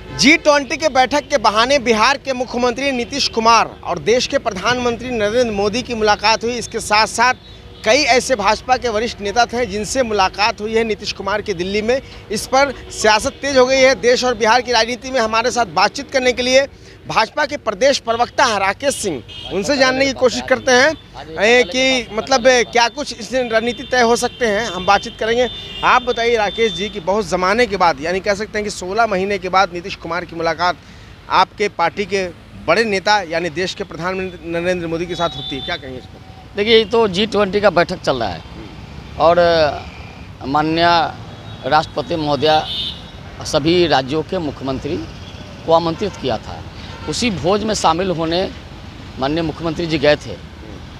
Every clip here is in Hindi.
G20 के बैठक के बहाने बिहार के मुख्यमंत्री नीतीश कुमार और देश के प्रधानमंत्री नरेंद्र मोदी की मुलाकात हुई। इसके साथ साथ कई ऐसे भाजपा के वरिष्ठ नेता थे जिनसे मुलाकात हुई है नीतीश कुमार की दिल्ली में। इस पर सियासत तेज हो गई है। देश और बिहार की राजनीति में हमारे साथ बातचीत करने के लिए भाजपा के प्रदेश प्रवक्ता राकेश सिंह, उनसे जानने की कोशिश करते हैं कि मतलब क्या कुछ इस रणनीति तय हो सकते हैं। हम बातचीत करेंगे। आप बताइए राकेश जी कि बहुत ज़माने के बाद, यानी कह सकते हैं कि 16 महीने के बाद नीतीश कुमार की मुलाकात आपके पार्टी के बड़े नेता यानी देश के प्रधानमंत्री नरेंद्र मोदी के साथ होती है, क्या कहेंगे इस पर? देखिए, ये तो G20 का बैठक चल रहा है और माननीय राष्ट्रपति महोदया सभी राज्यों के मुख्यमंत्री को आमंत्रित किया था। उसी भोज में शामिल होने माननीय मुख्यमंत्री जी गए थे,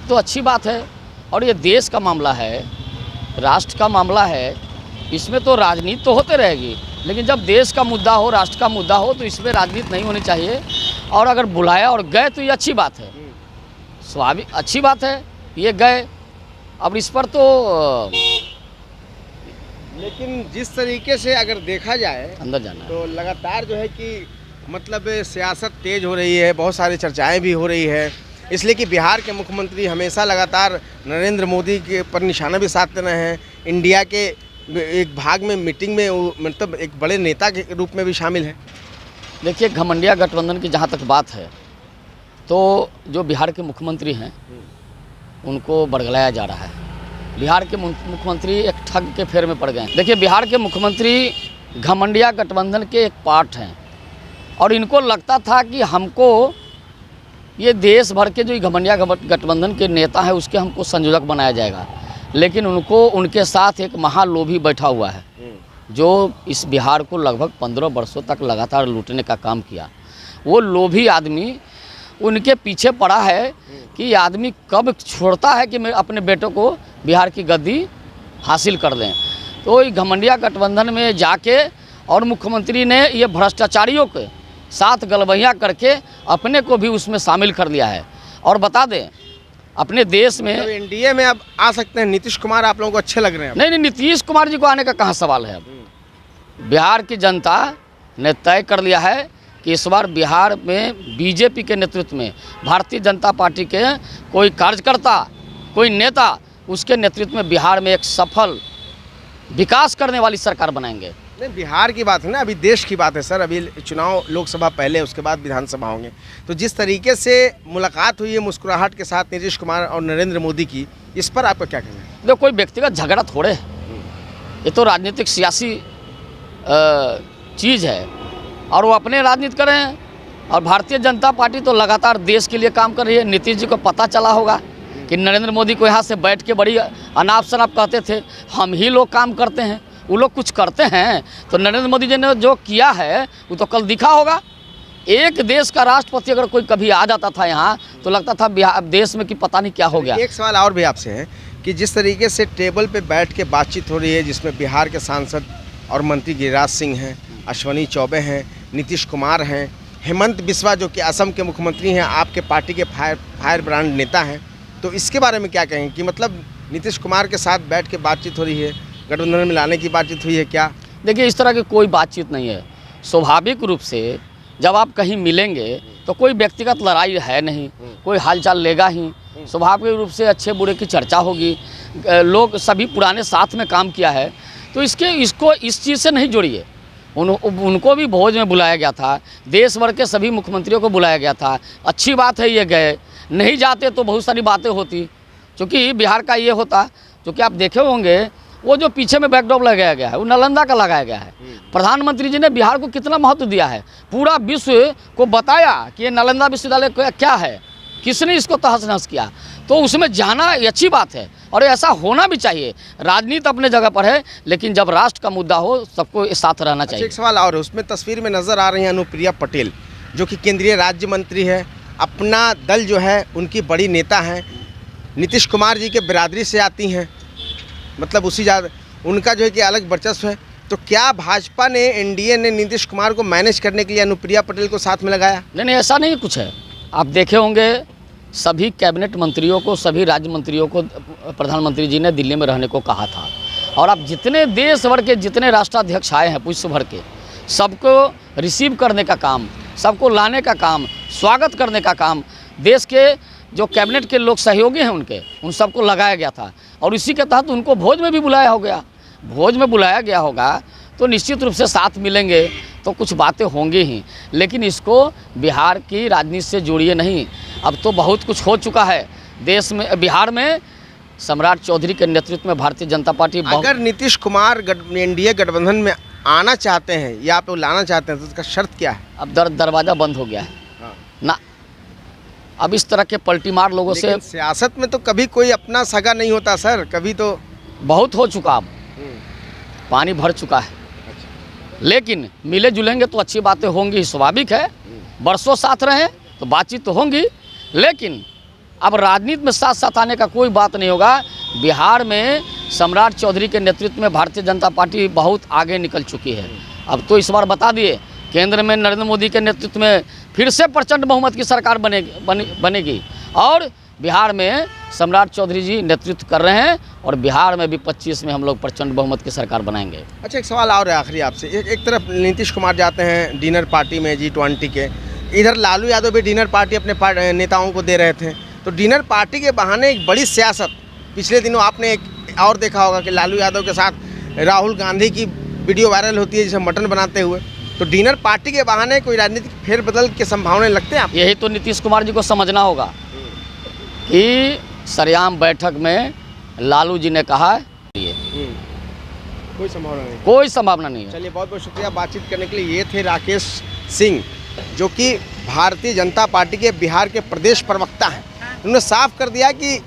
तो अच्छी बात है। और ये देश का मामला है, राष्ट्र का मामला है, इसमें तो राजनीति तो होते रहेगी, लेकिन जब देश का मुद्दा हो, राष्ट्र का मुद्दा हो, तो इसमें राजनीति नहीं होनी चाहिए। और अगर बुलाया और गए तो ये अच्छी बात है, स्वाभाविक अच्छी बात है, ये गए। अब इस पर तो लेकिन जिस तरीके से अगर देखा जाए अंदर जाना है, तो लगातार जो है कि मतलब सियासत तेज हो रही है, बहुत सारी चर्चाएं भी हो रही है, इसलिए कि बिहार के मुख्यमंत्री हमेशा लगातार नरेंद्र मोदी के पर निशाना भी साधते रहे हैं। इंडिया के एक भाग में मीटिंग में वो मतलब एक बड़े नेता के रूप में भी शामिल है। देखिए, घमंडिया गठबंधन की जहाँ तक बात है, तो जो बिहार के मुख्यमंत्री हैं उनको बरगलाया जा रहा है। बिहार के मुख्यमंत्री एक ठग के फेर में पड़ गए हैं। देखिए, बिहार के मुख्यमंत्री घमंडिया गठबंधन के एक पार्ट हैं और इनको लगता था कि हमको ये देश भर के जो घमंडिया गठबंधन के नेता हैं उसके हमको संयोजक बनाया जाएगा, लेकिन उनको उनके साथ एक महालोभी बैठा हुआ है जो इस बिहार को लगभग 15 वर्षों तक लगातार लूटने का काम किया। वो लोभी आदमी उनके पीछे पड़ा है कि ये आदमी कब छोड़ता है कि मैं अपने बेटों को बिहार की गद्दी हासिल कर दें। तो ये घमंडिया गठबंधन में जाके और मुख्यमंत्री ने ये भ्रष्टाचारियों के साथ गलबैया करके अपने को भी उसमें शामिल कर लिया है। और बता दें, अपने देश में मतलब एनडीए में अब आ सकते हैं नीतीश कुमार, आप लोगों को अच्छे लग रहे हैं? नहीं, नीतीश कुमार जी को आने का कहाँ सवाल है। अब बिहार की जनता ने तय कर लिया है कि इस बार बिहार में बीजेपी के नेतृत्व में, भारतीय जनता पार्टी के कोई कार्यकर्ता, कोई नेता, उसके नेतृत्व में बिहार में एक सफल विकास करने वाली सरकार बनाएंगे। नहीं, बिहार की बात है ना, अभी देश की बात है सर। अभी चुनाव लोकसभा पहले, उसके बाद विधानसभा होंगे। तो जिस तरीके से मुलाकात हुई है मुस्कुराहट के साथ नीतीश कुमार और नरेंद्र मोदी की, इस पर आपका क्या कहना है? देखो, कोई व्यक्तिगत झगड़ा थोड़े है, ये तो राजनीतिक सियासी चीज़ है और वो अपने राजनीति कर रहे हैं। और भारतीय जनता पार्टी तो लगातार देश के लिए काम कर रही है। नीतीश जी को पता चला होगा कि नरेंद्र मोदी को यहाँ से बैठ के बड़ी अनाप शनाप कहते थे, हम ही लोग काम करते हैं, वो लोग कुछ करते हैं। तो नरेंद्र मोदी जी ने जो किया है वो तो कल दिखा होगा। एक देश का राष्ट्रपति अगर कोई कभी आ जाता था यहाँ तो लगता था बिहार देश में कि पता नहीं क्या हो गया। एक सवाल और भी आपसे है कि जिस तरीके से टेबल पे बैठ के बातचीत हो रही है, जिसमें बिहार के सांसद और मंत्री गिरिराज सिंह हैं, अश्विनी चौबे हैं, नीतीश कुमार हैं, हेमंत बिस्वा जो कि असम के मुख्यमंत्री हैं, आपके पार्टी के फायर ब्रांड नेता हैं, तो इसके बारे में क्या कहेंगे कि मतलब नीतीश कुमार के साथ बैठ के बातचीत हो रही है, गठबंधन में लाने की बातचीत हुई है क्या? देखिए, इस तरह की कोई बातचीत नहीं है। स्वाभाविक रूप से जब आप कहीं मिलेंगे तो कोई व्यक्तिगत लड़ाई है नहीं, कोई हालचाल लेगा ही। स्वाभाविक रूप से अच्छे बुरे की चर्चा होगी। लोग सभी पुराने साथ में काम किया है, तो इसको इस चीज़ से नहीं जोड़िए। उनको भी भोज में बुलाया गया था, देश भर के सभी मुख्यमंत्रियों को बुलाया गया था। अच्छी बात है, ये गए। नहीं जाते तो बहुत सारी बातें होती, क्योंकि बिहार का ये होता, क्योंकि आप देखे होंगे वो जो पीछे में बैकड्रॉप लगाया गया है वो नालंदा का लगाया गया है। प्रधानमंत्री जी ने बिहार को कितना महत्व दिया है, पूरा विश्व को बताया कि ये नालंदा विश्वविद्यालय क्या है, किसने इसको तहस नहस किया। तो उसमें जाना ये अच्छी बात है और ऐसा होना भी चाहिए। राजनीति अपने जगह पर है, लेकिन जब राष्ट्र का मुद्दा हो सबको साथ रहना चाहिए। एक सवाल और है, उसमें तस्वीर में नज़र आ रही है अनुप्रिया पटेल जो कि केंद्रीय राज्य मंत्री है, अपना दल जो है उनकी बड़ी नेता हैं, नीतीश कुमार जी के बिरादरी से आती हैं, मतलब उसी ज़्यादा उनका जो है कि अलग वर्चस्व है। तो क्या भाजपा ने, एनडीए ने नीतीश कुमार को मैनेज करने के लिए अनुप्रिया पटेल को साथ में लगाया? नहीं, ऐसा नहीं कुछ है। आप देखे होंगे सभी कैबिनेट मंत्रियों को, सभी राज्य मंत्रियों को प्रधानमंत्री जी ने दिल्ली में रहने को कहा था। और अब जितने देश भर के जितने राष्ट्राध्यक्ष आए हैं विश्व भर के, सबको रिसीव करने का काम, सबको लाने का काम, स्वागत करने का काम देश के जो कैबिनेट के लोग सहयोगी हैं उन सबको लगाया गया था। और इसी के तहत उनको भोज में भी बुलाया हो गया, भोज में बुलाया गया होगा तो निश्चित रूप से साथ मिलेंगे तो कुछ बातें होंगी ही, लेकिन इसको बिहार की राजनीति से जोड़िए नहीं। अब तो बहुत कुछ हो चुका है देश में, बिहार में सम्राट चौधरी के नेतृत्व में भारतीय जनता पार्टी अगर नीतीश कुमार एनडीए गठबंधन में आना चाहते हैं या आप लाना चाहते हैं तो उसका शर्त क्या है? अब दरवाज़ा बंद हो गया है ना। अब इस तरह के पलटीमार लोगों से सियासत में तो कभी कोई अपना सगा नहीं होता सर, कभी तो बहुत हो चुका, अब पानी भर चुका है। लेकिन मिले जुलेंगे तो अच्छी बातें होंगी, स्वाभाविक है, बरसों साथ रहे तो बातचीत तो होंगी, लेकिन अब राजनीति में साथ साथ आने का कोई बात नहीं होगा। बिहार में सम्राट चौधरी के नेतृत्व में भारतीय जनता पार्टी बहुत आगे निकल चुकी है। अब तो इस बार बता दिए केंद्र में नरेंद्र मोदी के नेतृत्व में फिर से प्रचंड बहुमत की सरकार बनेगी और बिहार में सम्राट चौधरी जी नेतृत्व कर रहे हैं और बिहार में भी 25 में हम लोग प्रचंड बहुमत की सरकार बनाएंगे। अच्छा, एक सवाल और है आखिरी आपसे। एक तरफ नीतीश कुमार जाते हैं डिनर पार्टी में G20 के, इधर लालू यादव भी डिनर पार्टी अपने नेताओं को दे रहे थे, तो डिनर पार्टी के बहाने एक बड़ी सियासत पिछले दिनों आपने एक और देखा होगा कि लालू यादव के साथ राहुल गांधी की वीडियो वायरल होती है जिसे मटन बनाते हुए, तो डिनर पार्टी के बहाने कोई राजनीतिक फेरबदल की संभावनाएं लगते हैं आप? यही तो नीतीश कुमार जी को समझना होगा कि सरेआम बैठक में लालू जी ने कहा है कोई संभावना नहीं, कोई संभावना नहीं है। चलिए, बहुत बहुत शुक्रिया बातचीत करने के लिए। ये थे राकेश सिंह जो कि भारतीय जनता पार्टी के बिहार के प्रदेश प्रवक्ता हैं। उन्होंने साफ कर दिया कि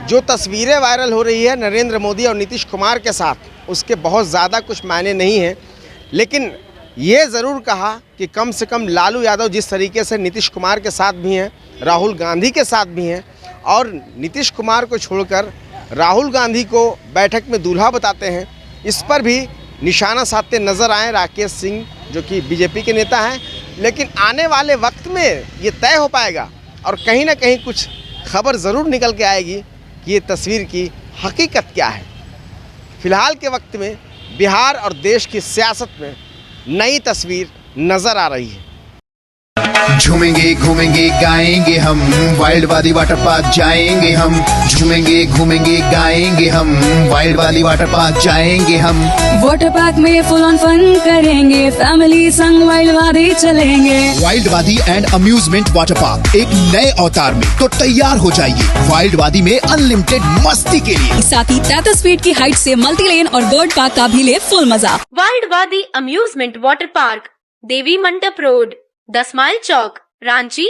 जो तस्वीरें वायरल हो रही है नरेंद्र मोदी और नीतीश कुमार के साथ, उसके बहुत ज़्यादा कुछ मायने नहीं हैं, लेकिन ये ज़रूर कहा कि कम से कम लालू यादव जिस तरीके से नीतीश कुमार के साथ भी हैं, राहुल गांधी के साथ भी हैं और नीतीश कुमार को छोड़कर राहुल गांधी को बैठक में दूल्हा बताते हैं, इस पर भी निशाना साधते नज़र आए राकेश सिंह जो कि बीजेपी के नेता हैं। लेकिन आने वाले वक्त में ये तय हो पाएगा और कहीं ना कहीं कुछ खबर ज़रूर निकल के आएगी कि ये तस्वीर की हकीकत क्या है। फ़िलहाल के वक्त में बिहार और देश की सियासत में नई तस्वीर नज़र आ रही है। झूमेंगे घूमेंगे गाएंगे हम, वाइल्ड वाली वाटर पार्क जाएंगे हम। झूमेंगे घूमेंगे गाएंगे हम, वाइल्ड वाली वाटर पार्क जाएंगे हम। वाटर पार्क में फुल ऑन फन करेंगे, फैमिली संग वाइल्ड वादी चलेंगे। वाइल्ड वादी एंड अम्यूजमेंट वाटर पार्क एक नए अवतार में तो तैयार हो जाइए वाइल्ड वादी में अनलिमिटेड मस्ती के लिए। साथ ही 33 फीट की हाइट से मल्टी लेन और बर्ड पार्क का भी ले फुल मजा। वाइल्ड वादी अम्यूजमेंट वाटर पार्क, देवी मंडप रोड, 10 माइल चौक, रांची।